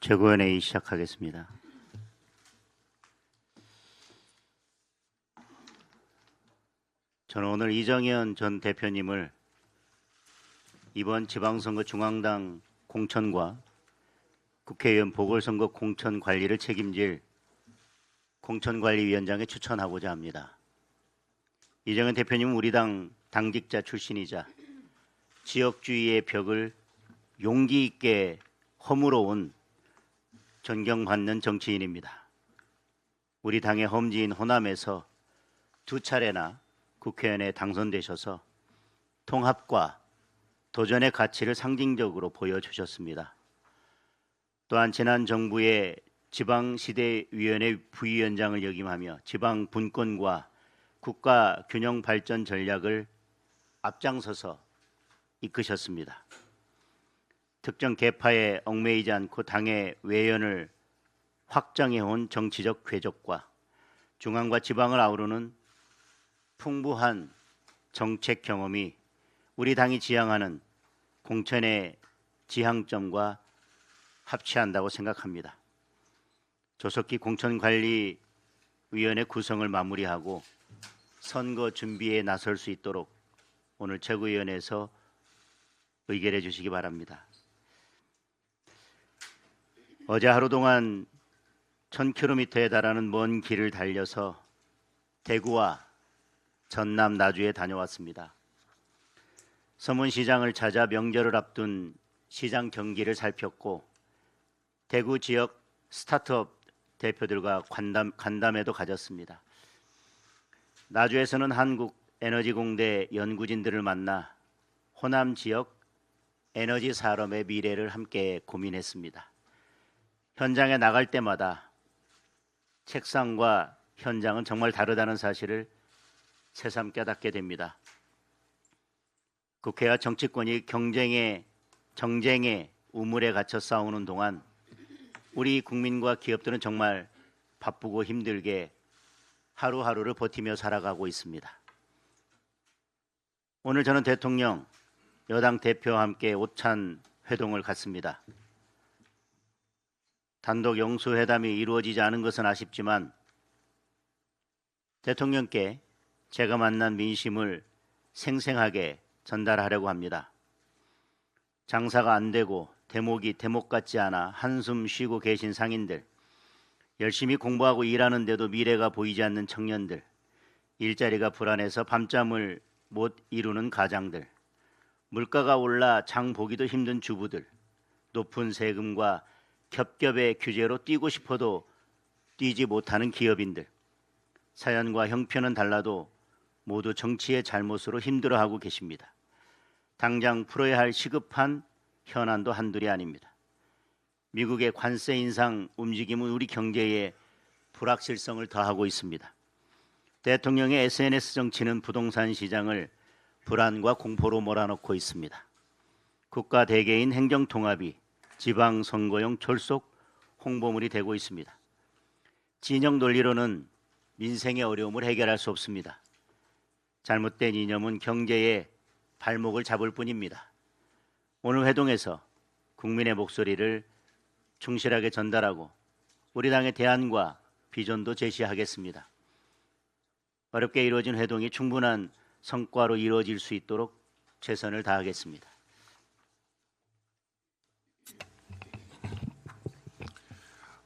최고위원회의 시작하겠습니다. 저는 오늘 이정현 전 대표님을 이번 지방선거 중앙당 공천과 국회의원 보궐선거 공천 관리를 책임질 공천관리위원장에 추천하고자 합니다. 이정현 대표님은 우리 당 당직자 출신이자 지역주의의 벽을 용기 있게 허물어온 존경받는 정치인입니다. 우리 당의 험지인 호남에서 두 차례나 국회의원에 당선되셔서 통합과 도전의 가치를 상징적으로 보여주셨습니다. 또한 지난 정부의 지방시대위원회 부위원장을 역임하며 지방 분권과 국가 균형 발전 전략을 앞장서서 이끄셨습니다. 특정 계파에 얽매이지 않고 당의 외연을 확장해온 정치적 궤적과 중앙과 지방을 아우르는 풍부한 정책 경험이 우리 당이 지향하는 공천의 지향점과 합치한다고 생각합니다. 조속히 공천관리위원회 구성을 마무리하고 선거 준비에 나설 수 있도록 오늘 최고위원회에서 의결해 주시기 바랍니다. 어제 하루 동안 1000km에 달하는 먼 길을 달려서 대구와 전남 나주에 다녀왔습니다. 서문시장을 찾아 명절을 앞둔 시장 경기를 살폈고 대구 지역 스타트업 대표들과 간담회도 가졌습니다. 나주에서는 한국에너지공대 연구진들을 만나 호남 지역 에너지 산업의 미래를 함께 고민했습니다. 현장에 나갈 때마다 책상과 현장은 정말 다르다는 사실을 새삼 깨닫게 됩니다. 국회와 정치권이 정쟁의 우물에 갇혀 싸우는 동안 우리 국민과 기업들은 정말 바쁘고 힘들게 하루하루를 버티며 살아가고 있습니다. 오늘 저는 대통령, 여당 대표와 함께 오찬 회동을 갖습니다. 단독 영수회담이 이루어지지 않은 것은 아쉽지만 대통령께 제가 만난 민심을 생생하게 전달하려고 합니다. 장사가 안 되고 대목이 대목 같지 않아 한숨 쉬고 계신 상인들, 열심히 공부하고 일하는데도 미래가 보이지 않는 청년들, 일자리가 불안해서 밤잠을 못 이루는 가장들, 물가가 올라 장 보기도 힘든 주부들, 높은 세금과 겹겹의 규제로 뛰고 싶어도 뛰지 못하는 기업인들, 사연과 형편은 달라도 모두 정치의 잘못으로 힘들어하고 계십니다. 당장 풀어야 할 시급한 현안도 한둘이 아닙니다. 미국의 관세 인상 움직임은 우리 경제에 불확실성을 더하고 있습니다. 대통령의 SNS 정치는 부동산 시장을 불안과 공포로 몰아넣고 있습니다. 국가 대개인 행정통합이 지방선거용 졸속 홍보물이 되고 있습니다. 진영 논리로는 민생의 어려움을 해결할 수 없습니다. 잘못된 이념은 경제의 발목을 잡을 뿐입니다. 오늘 회동에서 국민의 목소리를 충실하게 전달하고 우리 당의 대안과 비전도 제시하겠습니다. 어렵게 이루어진 회동이 충분한 성과로 이루어질 수 있도록 최선을 다하겠습니다.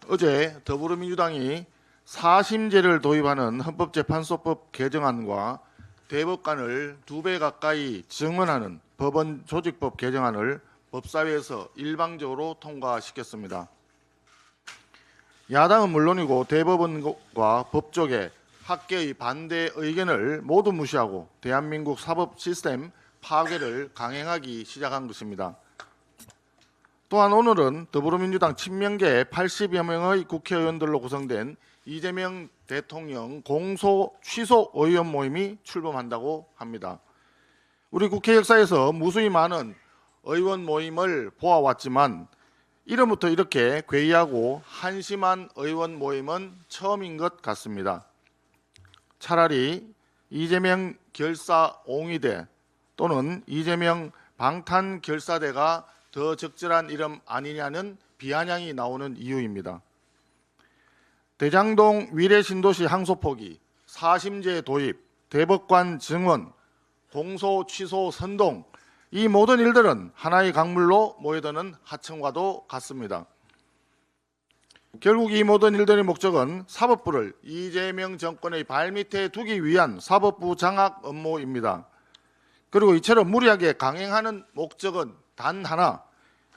어제 더불어민주당이 사심제를 도입하는 헌법재판소법 개정안과 대법관을 2배 가까이 증원하는 법원 조직법 개정안을 법사위에서 일방적으로 통과시켰습니다. 야당은 물론이고 대법원과 법조계, 학계의 반대 의견을 모두 무시하고 대한민국 사법 시스템 파괴를 강행하기 시작한 것입니다. 또한 오늘은 더불어민주당 친명계 80여 명의 국회의원들로 구성된 이재명 대통령 공소 취소 의원 모임이 출범한다고 합니다. 우리 국회 역사에서 무수히 많은 의원 모임을 보아왔지만 이름부터 이렇게 괴이하고 한심한 의원 모임은 처음인 것 같습니다. 차라리 이재명 결사 옹의대 또는 이재명 방탄결사대가 더 적절한 이름 아니냐는 비아냥이 나오는 이유입니다. 대장동 위례신도시 항소 포기, 사심제 도입, 대법관 증원, 공소 취소 선동, 이 모든 일들은 하나의 강물로 모여드는 하청과도 같습니다. 결국 이 모든 일들의 목적은 사법부를 이재명 정권의 발밑에 두기 위한 사법부 장악 업무입니다. 그리고 이처럼 무리하게 강행하는 목적은 단 하나,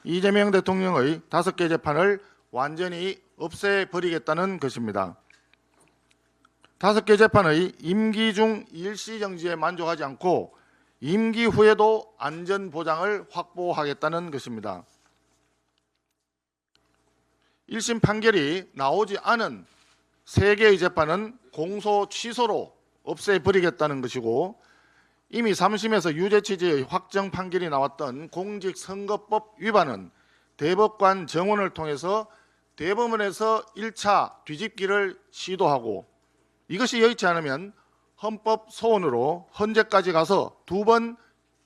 이재명 대통령의 5개 재판을 완전히 없애버리겠다는 것입니다. 5개 재판의 임기 중 일시정지에 만족하지 않고 임기 후에도 안전보장을 확보하겠다는 것입니다. 1심 판결이 나오지 않은 3개의 재판은 공소 취소로 없애버리겠다는 것이고, 이미 3심에서 유죄 취지의 확정 판결이 나왔던 공직선거법 위반은 대법관 정원을 통해서 대법원에서 1차 뒤집기를 시도하고, 이것이 여의치 않으면 헌법 소원으로 헌재까지 가서 2번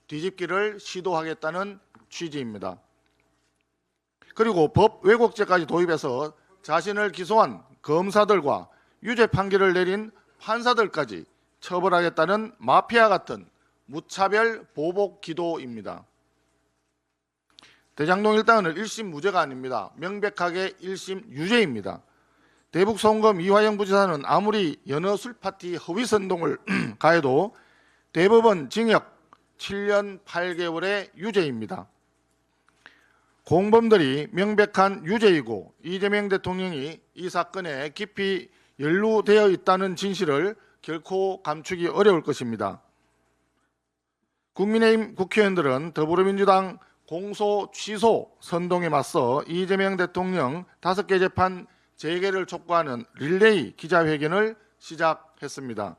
뒤집기를 시도하겠다는 취지입니다. 그리고 법 왜곡죄까지 도입해서 자신을 기소한 검사들과 유죄 판결을 내린 판사들까지 처벌하겠다는 마피아 같은 무차별 보복 기도입니다. 대장동 일당은 1심 무죄가 아닙니다. 명백하게 1심 유죄입니다. 대북 송금 이화영 부지사는 아무리 연어 술파티 허위 선동을 가해도 대법원 징역 7년 8개월의 유죄입니다. 공범들이 명백한 유죄이고 이재명 대통령이 이 사건에 깊이 연루되어 있다는 진실을 결코 감추기 어려울 것입니다. 국민의힘 국회의원들은 더불어민주당 공소 취소 선동에 맞서 이재명 대통령 5개 재판 재개를 촉구하는 릴레이 기자회견을 시작했습니다.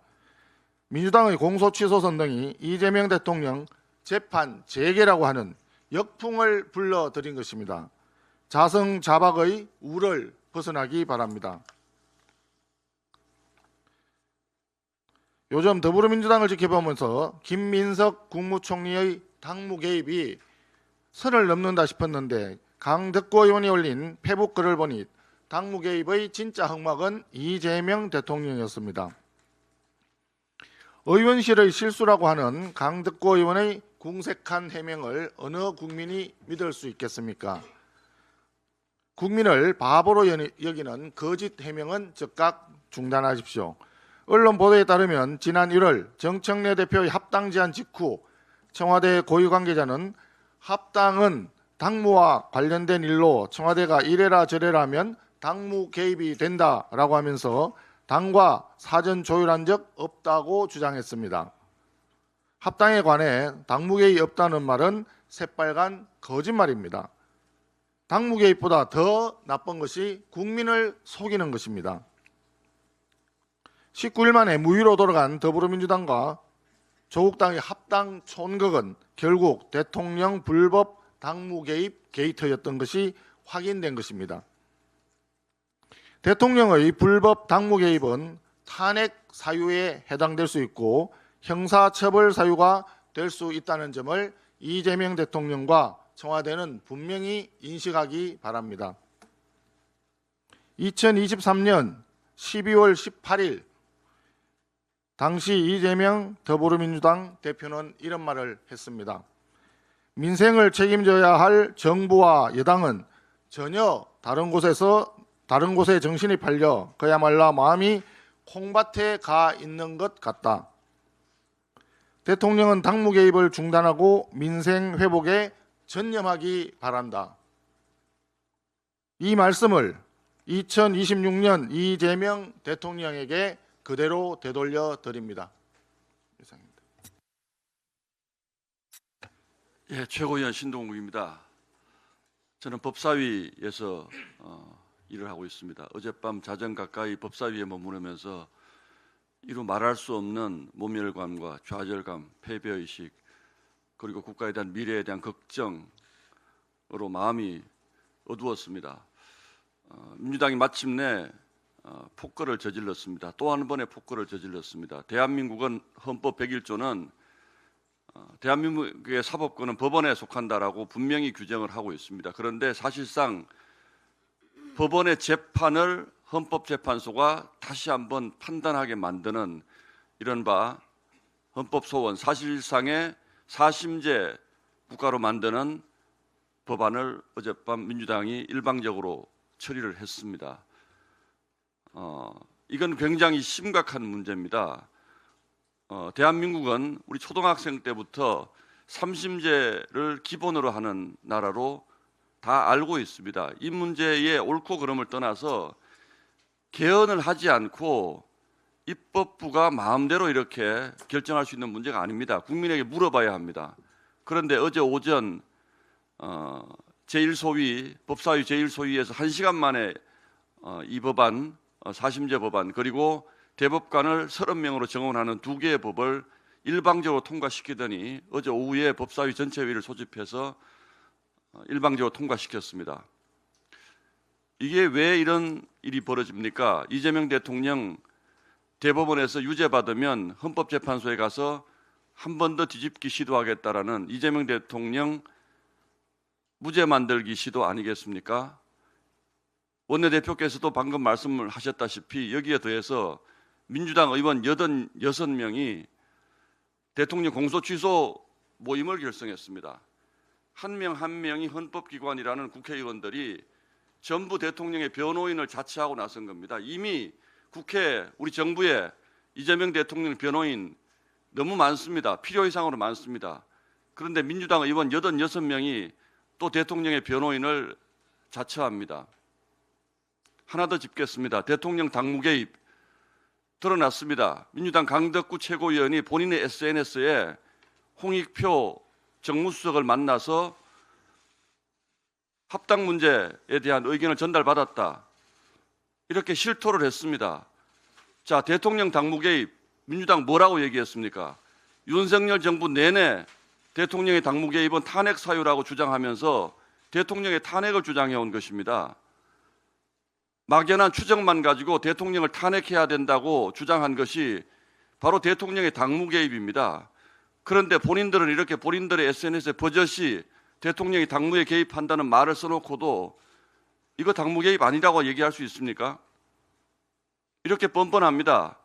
민주당의 공소 취소 선동이 이재명 대통령 재판 재개라고 하는 역풍을 불러들인 것입니다. 자성자박의 우를 벗어나기 바랍니다. 요즘 더불어민주당을 지켜보면서 김민석 국무총리의 당무 개입이 선을 넘는다 싶었는데, 강덕구 의원이 올린 페북 글을 보니 당무 개입의 진짜 흑막은 이재명 대통령이었습니다. 의원실의 실수라고 하는 강덕구 의원의 궁색한 해명을 어느 국민이 믿을 수 있겠습니까? 국민을 바보로 여기는 거짓 해명은 즉각 중단하십시오. 언론 보도에 따르면 지난 1월 정청래 대표의 합당 제안 직후 청와대 고위 관계자는 합당은 당무와 관련된 일로 청와대가 이래라 저래라 하면 당무 개입이 된다라고 하면서 당과 사전 조율한 적 없다고 주장했습니다. 합당에 관해 당무 개입이 없다는 말은 새빨간 거짓말입니다. 당무 개입보다 더 나쁜 것이 국민을 속이는 것입니다. 19일 만에 무위로 돌아간 더불어민주당과 조국당의 합당 촌극은 결국 대통령 불법 당무 개입 게이트였던 것이 확인된 것입니다. 대통령의 불법 당무 개입은 탄핵 사유에 해당될 수 있고 형사처벌 사유가 될 수 있다는 점을 이재명 대통령과 청와대는 분명히 인식하기 바랍니다. 2023년 12월 18일 당시 이재명 더불어민주당 대표는 이런 말을 했습니다. 민생을 책임져야 할 정부와 여당은 전혀 다른 곳에 정신이 팔려 그야말로 마음이 콩밭에 가 있는 것 같다. 대통령은 당무 개입을 중단하고 민생 회복에 전념하기 바란다. 이 말씀을 2026년 이재명 대통령에게 그대로 되돌려 드립니다. 이상입니다. 예, 최고위원 신동국입니다. 저는 법사위에서 일을 하고 있습니다. 어젯밤 자정 가까이 법사위에 머무르면서 이루 말할 수 없는 모멸감과 좌절감, 패배의식, 그리고 국가에 대한 미래에 대한 걱정으로 마음이 어두웠습니다. 민주당이 마침내 폭거를 저질렀습니다. 또 한 번의 폭거를 저질렀습니다. 대한민국은 헌법 101조는 대한민국의 사법권은 법원에 속한다라고 분명히 규정을 하고 있습니다. 그런데 사실상 법원의 재판을 헌법재판소가 다시 한번 판단하게 만드는 이른바 헌법소원 사실상의 사심제 국가로 만드는 법안을 어젯밤 민주당이 일방적으로 처리를 했습니다. 이건 굉장히 심각한 문제입니다. 대한민국은 우리 초등학생 때부터 삼심제를 기본으로 하는 나라로 다 알고 있습니다. 이 문제의 옳고 그름을 떠나서 개헌을 하지 않고 입법부가 마음대로 이렇게 결정할 수 있는 문제가 아닙니다. 국민에게 물어봐야 합니다. 그런데 어제 오전 제1소위 법사위 제1소위에서 1시간 만에 이 법안 사심제 법안 그리고 대법관을 30명으로 정원하는 두 개의 법을 일방적으로 통과시키더니 어제 오후에 법사위 전체회의를 소집해서 일방적으로 통과시켰습니다. 이게 왜 이런 일이 벌어집니까? 이재명 대통령 대법원에서 유죄받으면 헌법재판소에 가서 한 번 더 뒤집기 시도하겠다라는 이재명 대통령 무죄 만들기 시도 아니겠습니까? 원내대표께서도 방금 말씀을 하셨다시피 여기에 더해서 민주당 의원 86명이 대통령 공소취소 모임을 결성했습니다. 한 명 한 명이 헌법기관이라는 국회의원들이 전부 대통령의 변호인을 자처하고 나선 겁니다. 이미 국회 우리 정부에 이재명 대통령 변호인 너무 많습니다. 필요 이상으로 많습니다. 그런데 민주당 의원 86명이 또 대통령의 변호인을 자처합니다. 하나 더 짚겠습니다. 대통령 당무 개입 드러났습니다. 민주당 강덕구 최고위원이 본인의 SNS에 홍익표 정무수석을 만나서 합당 문제에 대한 의견을 전달받았다. 이렇게 실토를 했습니다. 자, 대통령 당무 개입 민주당 뭐라고 얘기했습니까? 윤석열 정부 내내 대통령의 당무 개입은 탄핵 사유라고 주장하면서 대통령의 탄핵을 주장해온 것입니다. 막연한 추정만 가지고 대통령을 탄핵해야 된다고 주장한 것이 바로 대통령의 당무 개입입니다. 그런데 본인들은 이렇게 본인들의 SNS에 버젓이 대통령이 당무에 개입한다는 말을 써놓고도 이거 당무 개입 아니라고 얘기할 수 있습니까? 이렇게 뻔뻔합니다.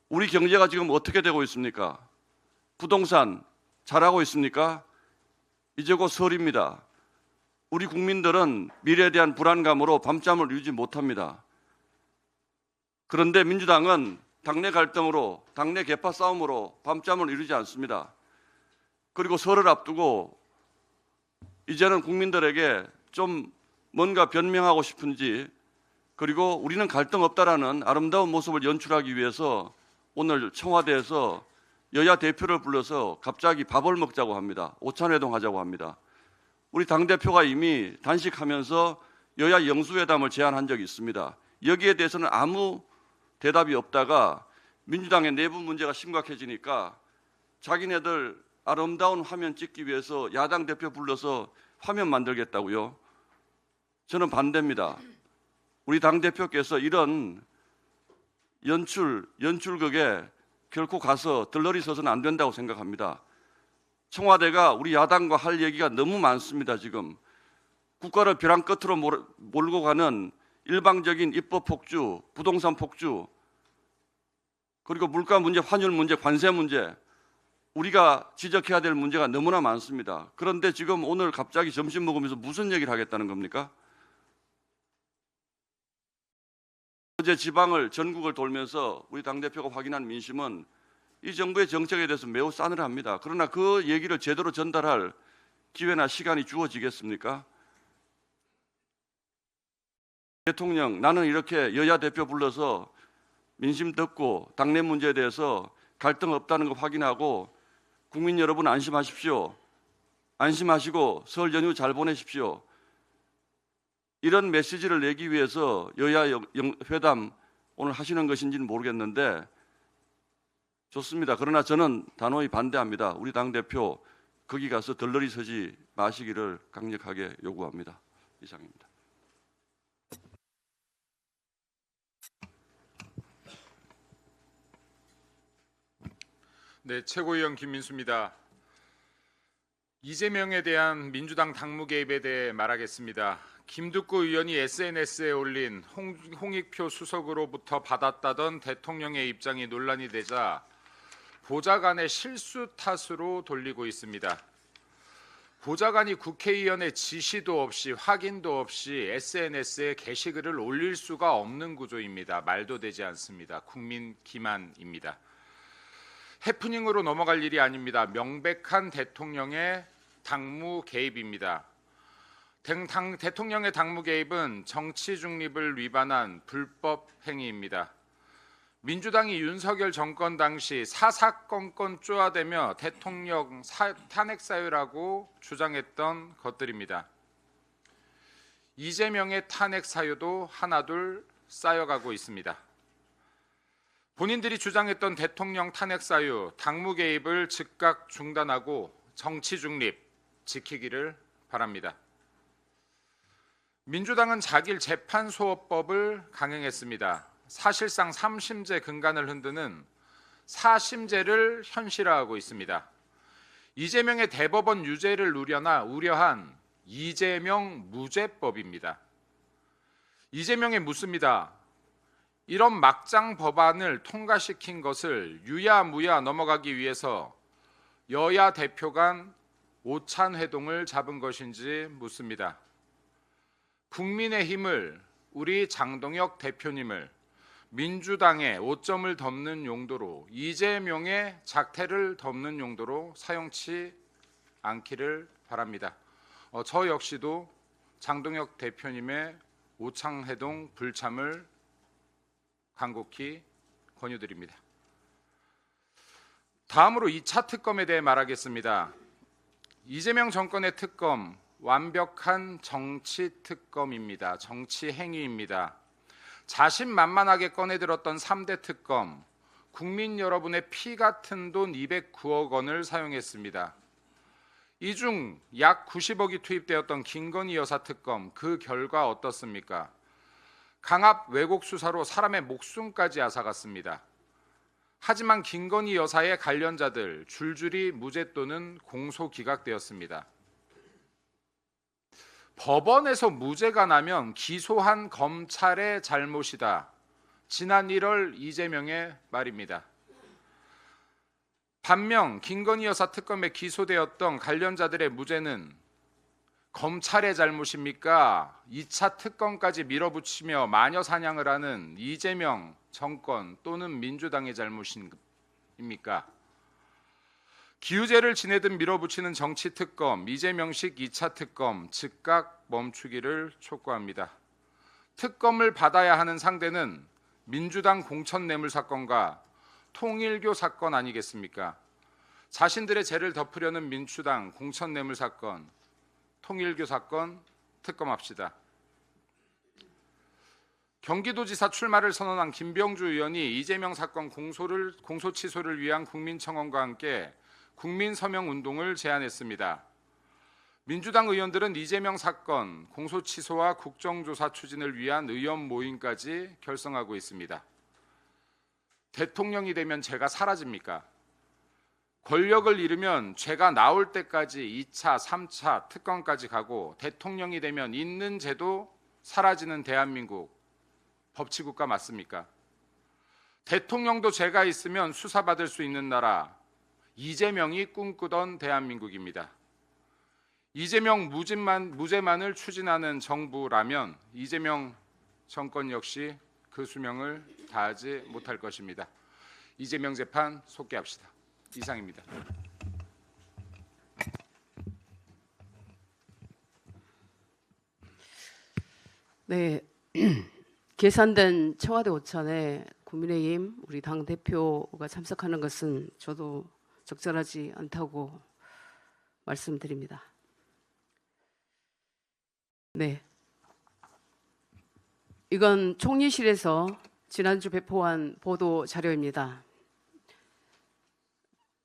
우리 경제가 지금 어떻게 되고 있습니까? 부동산 잘하고 있습니까? 이제 곧 설입니다. 우리 국민들은 미래에 대한 불안감으로 밤잠을 이루지 못합니다. 그런데 민주당은 당내 갈등으로, 당내 계파 싸움으로 밤잠을 이루지 않습니다. 그리고 설을 앞두고 이제는 국민들에게 좀 뭔가 변명하고 싶은지 그리고 우리는 갈등 없다라는 아름다운 모습을 연출하기 위해서 오늘 청와대에서 여야 대표를 불러서 갑자기 밥을 먹자고 합니다. 오찬회동 하자고 합니다. 우리 당대표가 이미 단식하면서 여야 영수회담을 제안한 적이 있습니다. 여기에 대해서는 아무 대답이 없다가 민주당의 내부 문제가 심각해지니까 자기네들 아름다운 화면 찍기 위해서 야당 대표 불러서 화면 만들겠다고요. 저는 반대입니다. 우리 당대표께서 이런 연출극에 결코 가서 들러리 서서는 안 된다고 생각합니다. 청와대가 우리 야당과 할 얘기가 너무 많습니다. 지금 국가를 벼랑 끝으로 몰고 가는 일방적인 입법 폭주, 부동산 폭주, 그리고 물가 문제, 환율 문제, 관세 문제, 우리가 지적해야 될 문제가 너무나 많습니다. 그런데 지금 오늘 갑자기 점심 먹으면서 무슨 얘기를 하겠다는 겁니까? 어제 지방을 전국을 돌면서 우리 당대표가 확인한 민심은 이 정부의 정책에 대해서 매우 싸늘합니다. 그러나 그 얘기를 제대로 전달할 기회나 시간이 주어지겠습니까? 대통령, 나는 이렇게 여야 대표 불러서 민심 듣고 당내 문제에 대해서 갈등 없다는 거 확인하고 국민 여러분 안심하십시오. 안심하시고 설 연휴 잘 보내십시오. 이런 메시지를 내기 위해서 여야 회담 오늘 하시는 것인지는 모르겠는데 좋습니다. 그러나 저는 단호히 반대합니다. 우리 당대표 거기 가서 덜러리 서지 마시기를 강력하게 요구합니다. 이상입니다. 네, 최고위원 김민수입니다. 이재명에 대한 민주당 당무 개입에 대해 말하겠습니다. 김두구 의원이 SNS에 올린 홍익표 수석으로부터 받았다던 대통령의 입장이 논란이 되자 보좌관의 실수 탓으로 돌리고 있습니다. 보좌관이 국회의원의 지시도 없이 확인도 없이 SNS에 게시글을 올릴 수가 없는 구조입니다. 말도 되지 않습니다. 국민 기만입니다. 해프닝으로 넘어갈 일이 아닙니다. 명백한 대통령의 당무 개입입니다. 대통령의 당무 개입은 정치 중립을 위반한 불법 행위입니다. 민주당이 윤석열 정권 당시 사사건건 쪼아대며 대통령 탄핵 사유라고 주장했던 것들입니다. 이재명의 탄핵 사유도 하나둘 쌓여가고 있습니다. 본인들이 주장했던 대통령 탄핵 사유, 당무 개입을 즉각 중단하고 정치 중립 지키기를 바랍니다. 민주당은 자길 재판소업법을 강행했습니다. 사실상 3심제 근간을 흔드는 4심제를 현실화하고 있습니다. 이재명의 대법원 유죄를 우려한 이재명 무죄법입니다. 이재명에 묻습니다. 이런 막장 법안을 통과시킨 것을 유야무야 넘어가기 위해서 여야 대표 간 오찬회동을 잡은 것인지 묻습니다. 국민의힘을, 우리 장동혁 대표님을 민주당의 오점을 덮는 용도로, 이재명의 작태를 덮는 용도로 사용치 않기를 바랍니다. 저 역시도 장동혁 대표님의 오창회동 불참을 간곡히 권유드립니다. 다음으로 2차 특검에 대해 말하겠습니다. 이재명 정권의 특검, 완벽한 정치 특검입니다. 정치 행위입니다. 자신만만하게 꺼내들었던 3대 특검, 국민 여러분의 피 같은 돈 209억 원을 사용했습니다. 이 중 약 90억이 투입되었던 김건희 여사 특검, 그 결과 어떻습니까? 강압 왜곡 수사로 사람의 목숨까지 앗아갔습니다. 하지만 김건희 여사의 관련자들 줄줄이 무죄 또는 공소 기각되었습니다. 법원에서 무죄가 나면 기소한 검찰의 잘못이다. 지난 1월 이재명의 말입니다. 반면 김건희 여사 특검에 기소되었던 관련자들의 무죄는 검찰의 잘못입니까? 2차 특검까지 밀어붙이며 마녀 사냥을 하는 이재명 정권 또는 민주당의 잘못입니까? 기우제를 지내듯 밀어붙이는 정치 특검, 이재명식 2차 특검 즉각 멈추기를 촉구합니다. 특검을 받아야 하는 상대는 민주당 공천뇌물 사건과 통일교 사건 아니겠습니까? 자신들의 죄를 덮으려는 민주당 공천뇌물 사건, 통일교 사건 특검합시다. 경기도지사 출마를 선언한 김병주 의원이 이재명 사건 공소 취소를 위한 국민청원과 함께 국민서명운동을 제안했습니다. 민주당 의원들은 이재명 사건 공소 취소와 국정조사 추진을 위한 의원 모임까지 결성하고 있습니다. 대통령이 되면 죄가 사라집니까? 권력을 잃으면 죄가 나올 때까지 2차, 3차 특검까지 가고 대통령이 되면 있는 죄도 사라지는 대한민국 법치국가 맞습니까? 대통령도 죄가 있으면 수사받을 수 있는 나라, 이재명이 꿈꾸던 대한민국입니다. 이재명 무죄만을 추진하는 정부라면 이재명 정권 역시 그 수명을 다하지 못할 것입니다. 이재명 재판 속개합시다. 이상입니다. 네, 계산된 청와대 오찬에 국민의힘 우리 당 대표가 참석하는 것은 저도 적절하지 않다고 말씀드립니다. 네, 이건 총리실에서 지난주 배포한 보도 자료입니다.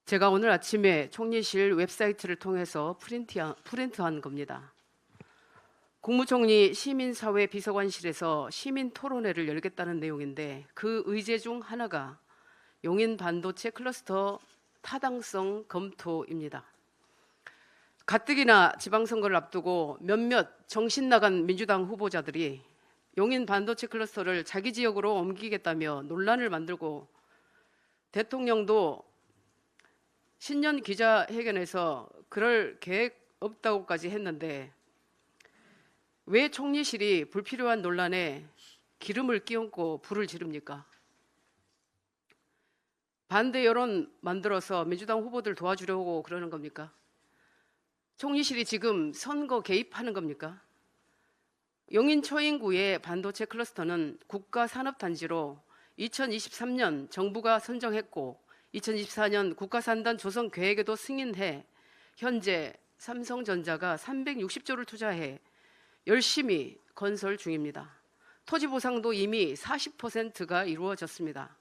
제가 오늘 아침에 총리실 웹사이트를 통해서 프린트한 겁니다. 국무총리 시민사회 비서관실에서 시민토론회를 열겠다는 내용인데 그 의제 중 하나가 용인 반도체 클러스터 타당성 검토입니다. 가뜩이나 지방선거를 앞두고 몇몇 정신 나간 민주당 후보자들이 용인 반도체 클러스터를 자기 지역으로 옮기겠다며 논란을 만들고 대통령도 신년 기자회견에서 그럴 계획 없다고까지 했는데 왜 총리실이 불필요한 논란에 기름을 끼얹고 불을 지릅니까? 반대 여론 만들어서 민주당 후보들 도와주려고 그러는 겁니까? 총리실이 지금 선거 개입하는 겁니까? 용인 초인구의 반도체 클러스터는 국가산업단지로 2023년 정부가 선정했고 2024년 국가산단 조성 계획에도 승인해 현재 삼성전자가 360조를 투자해 열심히 건설 중입니다. 토지 보상도 이미 40%가 이루어졌습니다.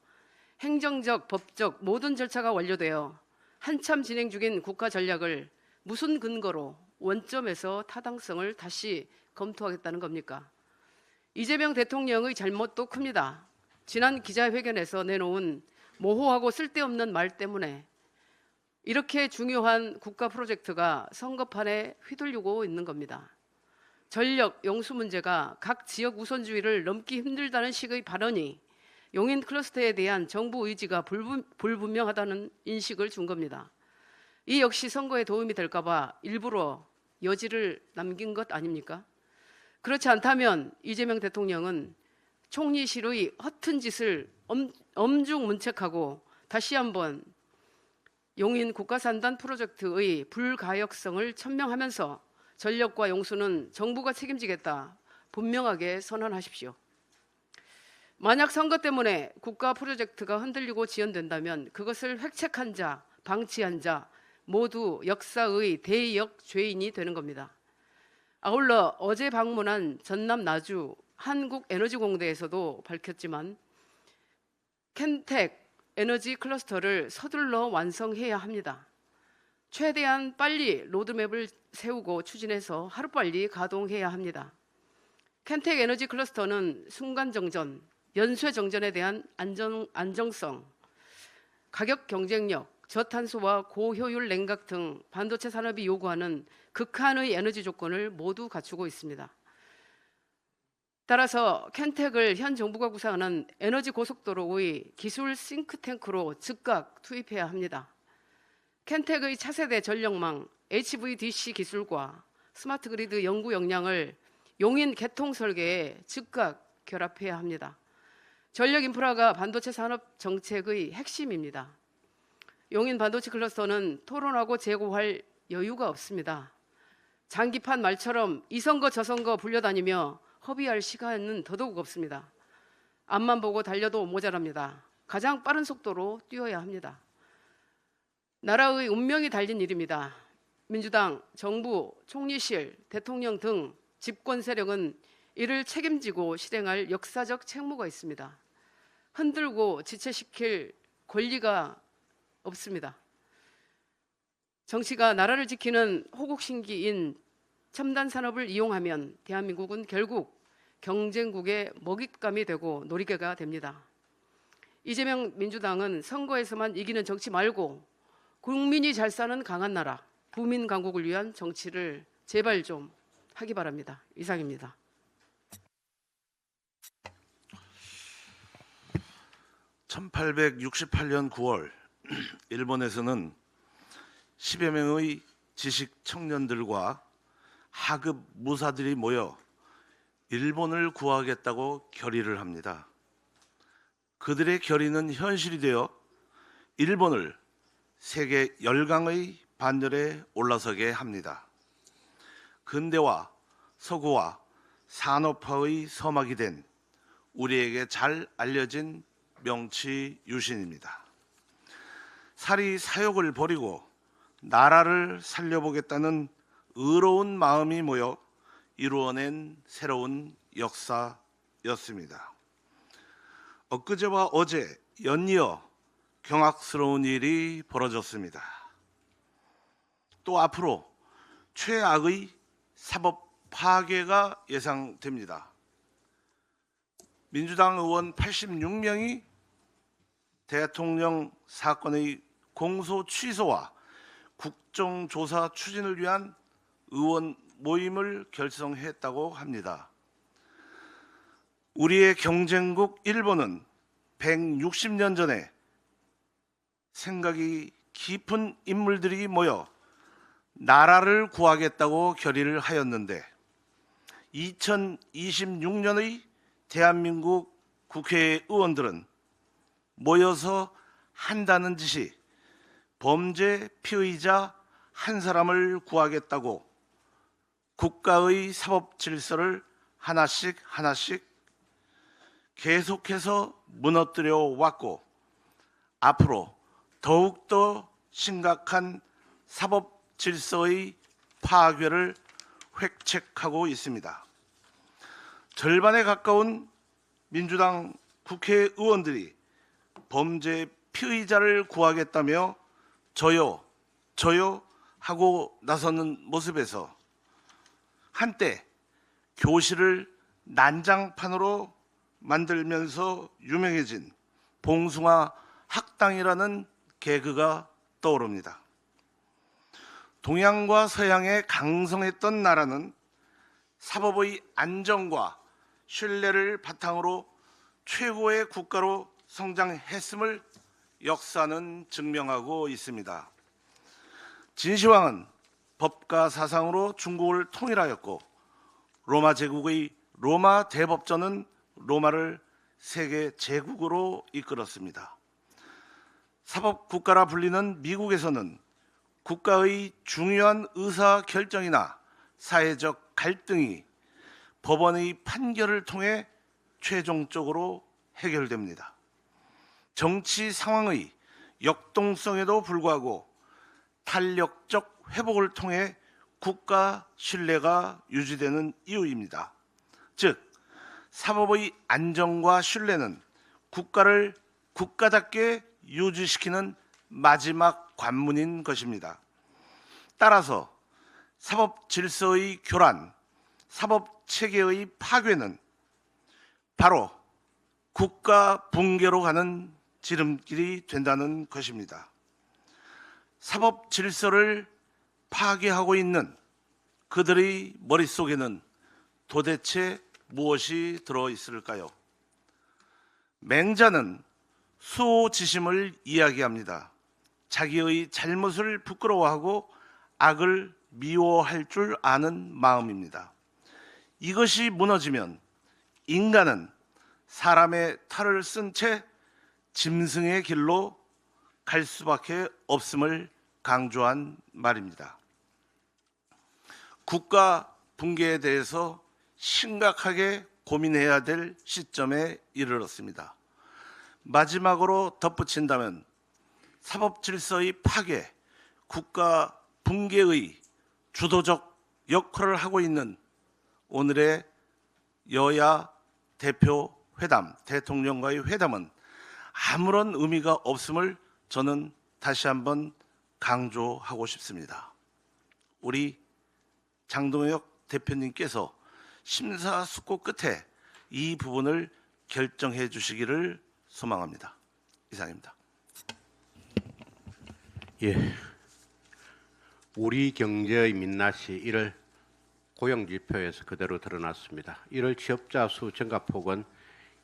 행정적, 법적 모든 절차가 완료되어 한참 진행 중인 국가 전략을 무슨 근거로 원점에서 타당성을 다시 검토하겠다는 겁니까? 이재명 대통령의 잘못도 큽니다. 지난 기자회견에서 내놓은 모호하고 쓸데없는 말 때문에 이렇게 중요한 국가 프로젝트가 선거판에 휘둘리고 있는 겁니다. 전력 용수 문제가 각 지역 우선주의를 넘기 힘들다는 식의 발언이 용인 클러스터에 대한 정부 의지가 불분명하다는 인식을 준 겁니다. 이 역시 선거에 도움이 될까 봐 일부러 여지를 남긴 것 아닙니까? 그렇지 않다면 이재명 대통령은 총리실의 허튼 짓을 엄중 문책하고 다시 한번 용인 국가산단 프로젝트의 불가역성을 천명하면서 전력과 용수는 정부가 책임지겠다 분명하게 선언하십시오. 만약 선거 때문에 국가 프로젝트가 흔들리고 지연된다면 그것을 획책한 자, 방치한 자 모두 역사의 대역 죄인이 되는 겁니다. 아울러 어제 방문한 전남 나주 한국에너지공대에서도 밝혔지만 켄텍 에너지 클러스터를 서둘러 완성해야 합니다. 최대한 빨리 로드맵을 세우고 추진해서 하루빨리 가동해야 합니다. 켄텍 에너지 클러스터는 순간정전, 연쇄정전에 대한 안정성, 가격 경쟁력, 저탄소와 고효율 냉각 등 반도체 산업이 요구하는 극한의 에너지 조건을 모두 갖추고 있습니다. 따라서 켄텍을 현 정부가 구상하는 에너지 고속도로의 기술 싱크탱크로 즉각 투입해야 합니다. 켄텍의 차세대 전력망, HVDC 기술과 스마트 그리드 연구 역량을 용인 개통 설계에 즉각 결합해야 합니다. 전력 인프라가 반도체 산업 정책의 핵심입니다. 용인 반도체 클러스터는 토론하고 재고할 여유가 없습니다. 장기판 말처럼 이 선거 저 선거 불려다니며 허비할 시간은 더더욱 없습니다. 앞만 보고 달려도 모자랍니다. 가장 빠른 속도로 뛰어야 합니다. 나라의 운명이 달린 일입니다. 민주당, 정부, 총리실, 대통령 등 집권 세력은 이를 책임지고 실행할 역사적 책무가 있습니다. 흔들고 지체시킬 권리가 없습니다. 정치가 나라를 지키는 호국신기인 첨단 산업을 이용하면 대한민국은 결국 경쟁국의 먹잇감이 되고 놀이개가 됩니다. 이재명 민주당은 선거에서만 이기는 정치 말고 국민이 잘 사는 강한 나라, 부민 강국을 위한 정치를 제발 좀 하기 바랍니다. 이상입니다. (1868년 9월) 일본에서는 10여 명의 지식 청년들과 하급 무사들이 모여 일본을 구하겠다고 결의를 합니다. 그들의 결의는 현실이 되어 일본을 세계 열강의 반열에 올라서게 합니다. 근대화, 서구화, 산업화의 서막이 된 우리에게 잘 알려진 명치 유신입니다. 살이 사욕을 버리고 나라를 살려보겠다는 의로운 마음이 모여 이루어낸 새로운 역사였습니다. 엊그제와 어제 연이어 경악스러운 일이 벌어졌습니다. 또 앞으로 최악의 사법 파괴가 예상됩니다. 민주당 의원 86명이 대통령 사건의 공소 취소와 국정조사 추진을 위한 의원 모임을 결성했다고 합니다. 우리의 경쟁국 일본은 160년 전에 생각이 깊은 인물들이 모여 나라를 구하겠다고 결의를 하였는데 2026년의 대한민국 국회의원들은 모여서 한다는 짓이 범죄 피의자 한 사람을 구하겠다고 국가의 사법 질서를 하나씩 계속해서 무너뜨려 왔고 앞으로 더욱더 심각한 사법 질서의 파괴를 획책하고 있습니다. 절반에 가까운 민주당 국회의원들이 범죄 피의자를 구하겠다며 저요 하고 나서는 모습에서 한때 교실을 난장판으로 만들면서 유명해진 봉숭아 학당이라는 개그가 떠오릅니다. 동양과 서양에 강성했던 나라는 사법의 안정과 신뢰를 바탕으로 최고의 국가로 성장했음을 역사는 증명하고 있습니다. 진시황은 법과 사상으로 중국을 통일하였고 로마 제국의 로마 대법전은 로마를 세계 제국으로 이끌었습니다. 사법국가라 불리는 미국에서는 국가의 중요한 의사결정이나 사회적 갈등이 법원의 판결을 통해 최종적으로 해결됩니다. 정치 상황의 역동성에도 불구하고 탄력적 회복을 통해 국가 신뢰가 유지되는 이유입니다. 즉, 사법의 안정과 신뢰는 국가를 국가답게 유지시키는 마지막 관문인 것입니다. 따라서 사법 질서의 교란, 사법 체계의 파괴는 바로 국가 붕괴로 가는 지름길이 된다는 것입니다. 사법 질서를 파괴하고 있는 그들의 머릿속에는 도대체 무엇이 들어있을까요? 맹자는 수호지심을 이야기합니다. 자기의 잘못을 부끄러워하고 악을 미워할 줄 아는 마음입니다. 이것이 무너지면 인간은 사람의 탈을 쓴 채 짐승의 길로 갈 수밖에 없음을 강조한 말입니다. 국가 붕괴에 대해서 심각하게 고민해야 될 시점에 이르렀습니다. 마지막으로 덧붙인다면 사법 질서의 파괴, 국가 붕괴의 주도적 역할을 하고 있는 오늘의 여야 대표 회담, 대통령과의 회담은 아무런 의미가 없음을 저는 다시 한번 강조하고 싶습니다. 우리 장동혁 대표님께서 심사숙고 끝에 이 부분을 결정해 주시기를 소망합니다. 이상입니다. 예, 우리 경제의 민낯이 1월 고용지표에서 그대로 드러났습니다. 1월 취업자 수 증가폭은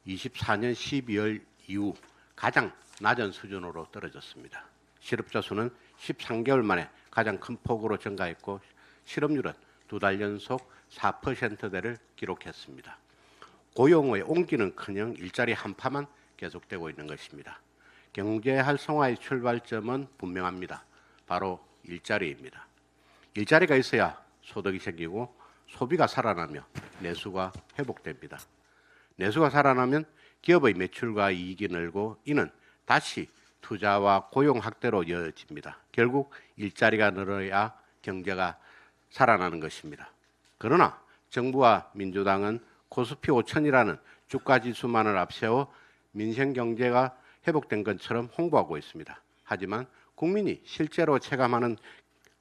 24년 12월 이후 가장 낮은 수준으로 떨어졌습니다. 실업자 수는 13개월 만에 가장 큰 폭으로 증가했고 실업률은 2달 연속 4%대를 기록했습니다. 고용의 온기는커녕 일자리 한파만 계속되고 있는 것입니다. 경제 활성화의 출발점은 분명합니다. 바로 일자리입니다. 일자리가 있어야 소득이 생기고 소비가 살아나며 내수가 회복됩니다. 내수가 살아나면 기업의 매출과 이익이 늘고 이는 다시 투자와 고용 확대로 이어집니다. 결국 일자리가 늘어야 경제가 살아나는 것입니다. 그러나 정부와 민주당은 코스피 5천이라는 주가지수만을 앞세워 민생 경제가 회복된 것처럼 홍보하고 있습니다. 하지만 국민이 실제로 체감하는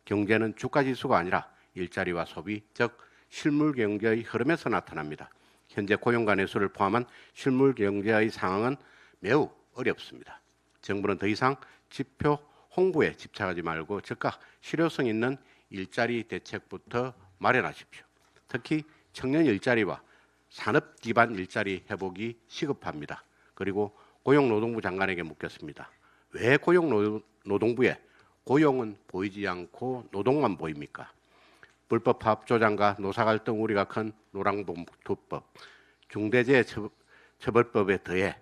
경제는 주가지수가 아니라 일자리와 소비, 즉 실물 경제의 흐름에서 나타납니다. 현재 고용과 내수를 포함한 실물 경제의 상황은 매우 어렵습니다. 정부는 더 이상 지표 홍보에 집착하지 말고 즉각 실효성 있는 일자리 대책부터 마련하십시오. 특히 청년 일자리와 산업 기반 일자리 회복이 시급합니다. 그리고 고용노동부 장관에게 묻겠습니다. 왜 고용노동부에 고용은 보이지 않고 노동만 보입니까? 불법 파업 조장과 노사갈등 우려가 큰 노란봉투법, 중대재해처벌법에 더해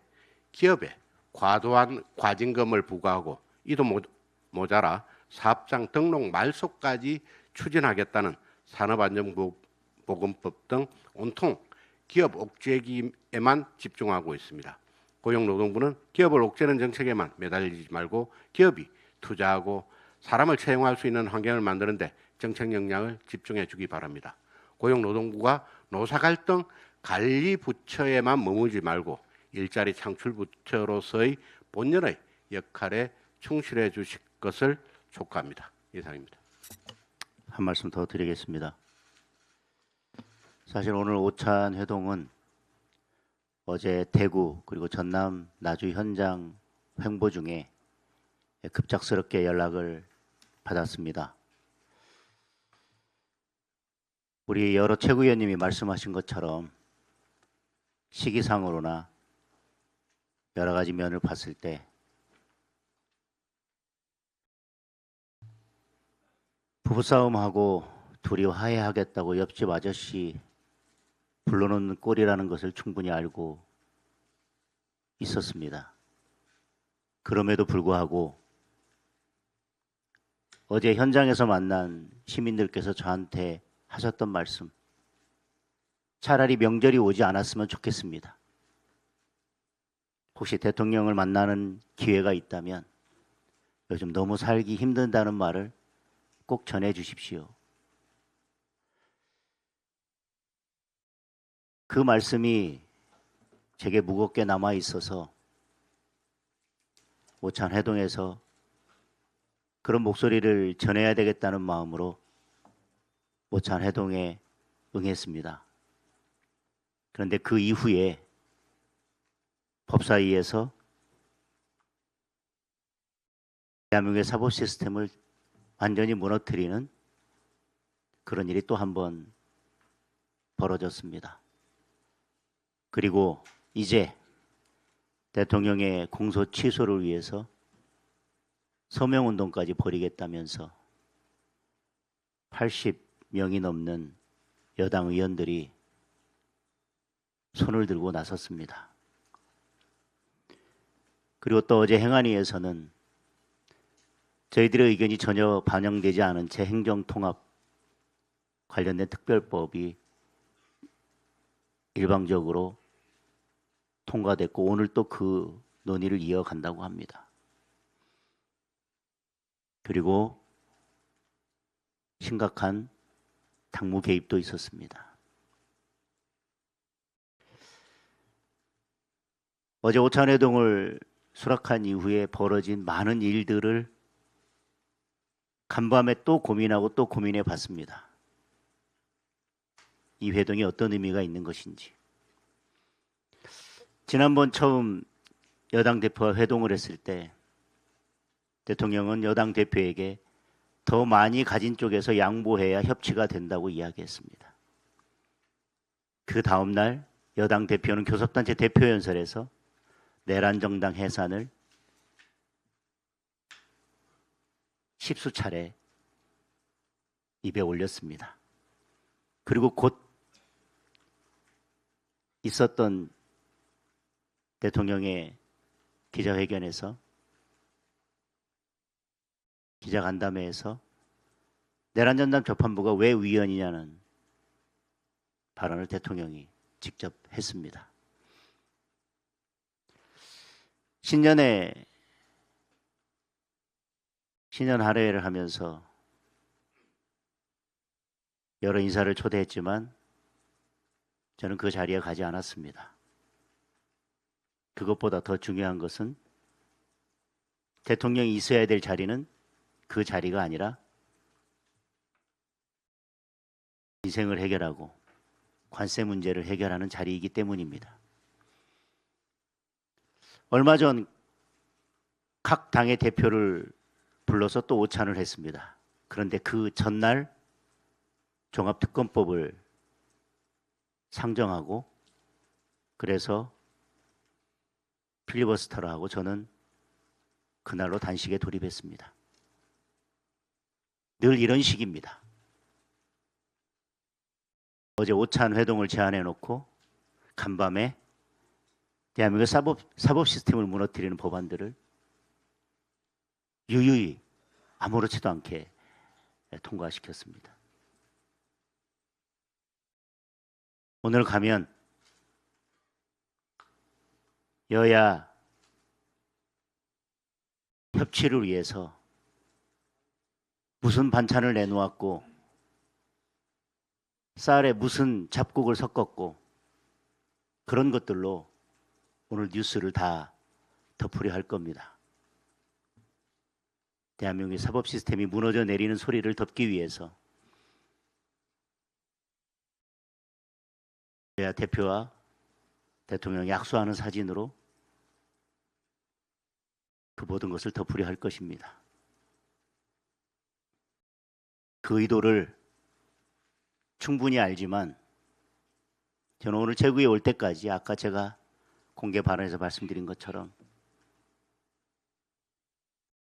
기업에 과도한 과징금을 부과하고 이도 모자라 사업장 등록 말소까지 추진하겠다는 산업안전보건법 등 온통 기업 옥죄기에만 집중하고 있습니다. 고용노동부는 기업을 옥죄는 정책에만 매달리지 말고 기업이 투자하고 사람을 채용할 수 있는 환경을 만드는 데 정책 역량을 집중해 주기 바랍니다. 고용노동부가 노사갈등 관리부처에만 머물지 말고 일자리 창출부처로서의 본연의 역할에 충실해 주실 것을 촉구합니다. 이상입니다. 한 말씀 더 드리겠습니다. 사실 오늘 오찬 회동은 어제 대구 그리고 전남 나주 현장 횡보 중에 급작스럽게 연락을 받았습니다. 우리 여러 최고위원님이 말씀하신 것처럼 시기상으로나 여러 가지 면을 봤을 때 부부싸움하고 둘이 화해하겠다고 옆집 아저씨 불러놓는 꼴이라는 것을 충분히 알고 있었습니다. 그럼에도 불구하고 어제 현장에서 만난 시민들께서 저한테 하셨던 말씀, 차라리 명절이 오지 않았으면 좋겠습니다. 혹시 대통령을 만나는 기회가 있다면 요즘 너무 살기 힘든다는 말을 꼭 전해 주십시오. 그 말씀이 제게 무겁게 남아 있어서 오찬 회동에서 그런 목소리를 전해야 되겠다는 마음으로 오찬 회동에 응했습니다. 그런데 그 이후에 법사위에서 대한민국의 사법 시스템을 완전히 무너뜨리는 그런 일이 또 한 번 벌어졌습니다. 그리고 이제 대통령의 공소 취소를 위해서 서명운동까지 벌이겠다면서 80명이 넘는 여당 의원들이 손을 들고 나섰습니다. 그리고 또 어제 행안위에서는 저희들의 의견이 전혀 반영되지 않은 채 행정통합 관련된 특별법이 일방적으로 통과됐고 오늘 또 그 논의를 이어간다고 합니다. 그리고 심각한 당무 개입도 있었습니다. 어제 오찬회동을 수락한 이후에 벌어진 많은 일들을 간밤에 또 고민하고 또 고민해 봤습니다. 이 회동이 어떤 의미가 있는 것인지. 지난번 처음 여당 대표와 회동을 했을 때 대통령은 여당 대표에게 더 많이 가진 쪽에서 양보해야 협치가 된다고 이야기했습니다. 그 다음 날 여당 대표는 교섭단체 대표연설에서 내란 정당 해산을 10수차례 입에 올렸습니다. 그리고 곧 있었던 대통령의 기자회견에서 기자간담회에서 내란전담 재판부가 왜 위헌이냐는 발언을 대통령이 직접 했습니다. 신년 할애를 하면서 여러 인사를 초대했지만 저는 그 자리에 가지 않았습니다. 그것보다 더 중요한 것은 대통령이 있어야 될 자리는 그 자리가 아니라 인생을 해결하고 관세 문제를 해결하는 자리이기 때문입니다. 얼마 전 각 당의 대표를 불러서 또 오찬을 했습니다. 그런데 그 전날 종합특검법을 상정하고 그래서 필리버스터를 하고 저는 그날로 단식에 돌입했습니다. 늘 이런 식입니다. 어제 오찬 회동을 제안해 놓고 간밤에 대한민국 사법 시스템을 무너뜨리는 법안들을 유유히 아무렇지도 않게 통과시켰습니다. 오늘 가면 여야 협치를 위해서 무슨 반찬을 내놓았고 쌀에 무슨 잡곡을 섞었고 그런 것들로 오늘 뉴스를 다 덮으려 할 겁니다. 대한민국의 사법 시스템이 무너져 내리는 소리를 덮기 위해서 여야 대표와 대통령이 약속하는 사진으로 그 모든 것을 덮으려 할 것입니다. 그 의도를 충분히 알지만 저는 오늘 제구에 올 때까지 아까 제가 공개 발언에서 말씀드린 것처럼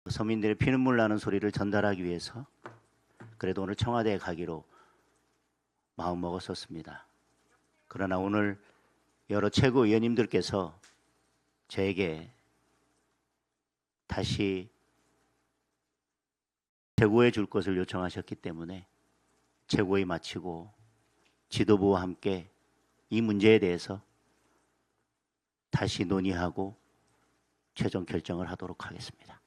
서민들의 피눈물 나는 소리를 전달하기 위해서 그래도 오늘 청와대에 가기로 마음먹었었습니다. 그러나 오늘 여러 최고위원님들께서 저에게 다시 최고해 줄 것을 요청하셨기 때문에 최고위 마치고 지도부와 함께 이 문제에 대해서 다시 논의하고 최종 결정을 하도록 하겠습니다.